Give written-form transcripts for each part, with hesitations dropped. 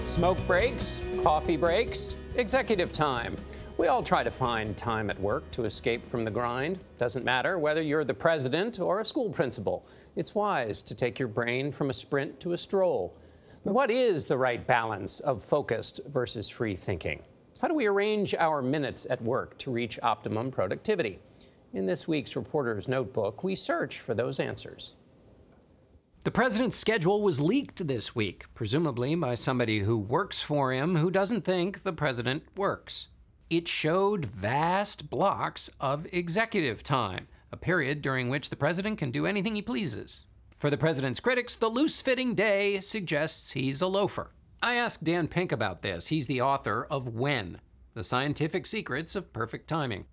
Smoke breaks, coffee breaks, executive time. We all try to find time at work to escape from the grind. Doesn't matter whether you're the president or a school principal. It's wise to take your brain from a sprint to a stroll. But what is the right balance of focused versus free thinking? How do we arrange our minutes at work to reach optimum productivity? In this week's Reporter's Notebook, we search for those answers. The president's schedule was leaked this week, presumably by somebody who works for him who doesn't think the president works. It showed vast blocks of executive time, a period during which the president can do anything he pleases. For the president's critics, the loose-fitting day suggests he's a loafer. I asked Dan Pink about this. He's the author of When: The Scientific Secrets of Perfect Timing.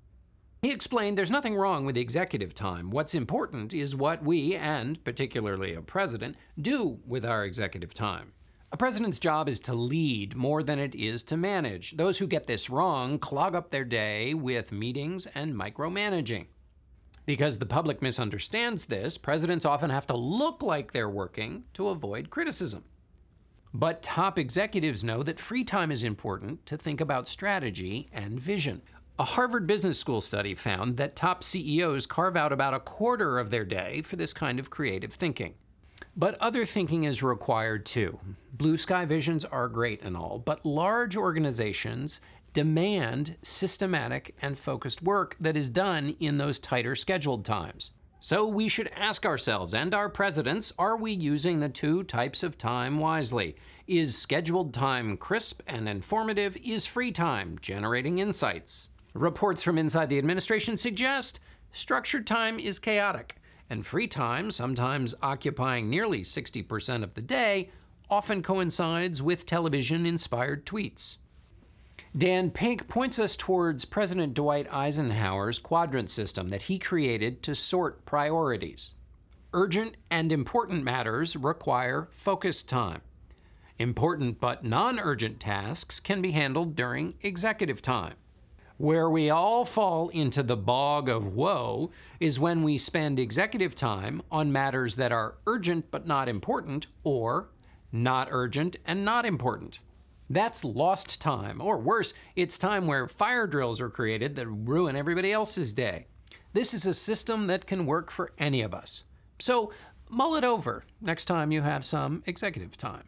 He explained there's nothing wrong with executive time. What's important is what we, and particularly a president, do with our executive time. A president's job is to lead more than it is to manage. Those who get this wrong clog up their day with meetings and micromanaging. Because the public misunderstands this, presidents often have to look like they're working to avoid criticism. But top executives know that free time is important to think about strategy and vision. A Harvard Business School study found that top CEOs carve out about a quarter of their day for this kind of creative thinking. But other thinking is required too. Blue sky visions are great and all, but large organizations demand systematic and focused work that is done in those tighter scheduled times. So we should ask ourselves and our presidents, are we using the two types of time wisely? Is scheduled time crisp and informative? Is free time generating insights? Reports from inside the administration suggest structured time is chaotic, and free time, sometimes occupying nearly 60% of the day, often coincides with television-inspired tweets. Dan Pink points us towards President Dwight Eisenhower's quadrant system that he created to sort priorities. Urgent and important matters require focused time. Important but non-urgent tasks can be handled during executive time. Where we all fall into the bog of woe is when we spend executive time on matters that are urgent but not important, or not urgent and not important. That's lost time, or worse, it's time where fire drills are created that ruin everybody else's day. This is a system that can work for any of us. So mull it over next time you have some executive time.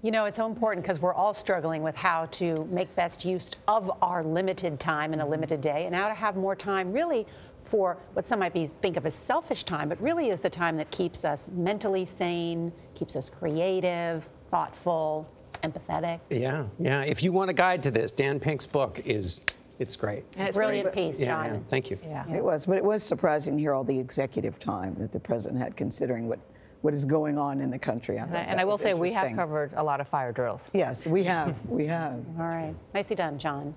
You know, it's so important because we're all struggling with how to make best use of our limited time in a limited day, and how to have more time really for what some might think of as selfish time, but really is the time that keeps us mentally sane, keeps us creative, thoughtful, empathetic. Yeah. If you want a guide to this, Dan Pink's book it's great. And it's brilliant piece, John. Yeah, thank you. Yeah. It was, but it was surprising to hear all the executive time that the president had, considering what is going on in the country. And I will say we have covered a lot of fire drills. Yes, we have. We have. All right. Nicely done, John.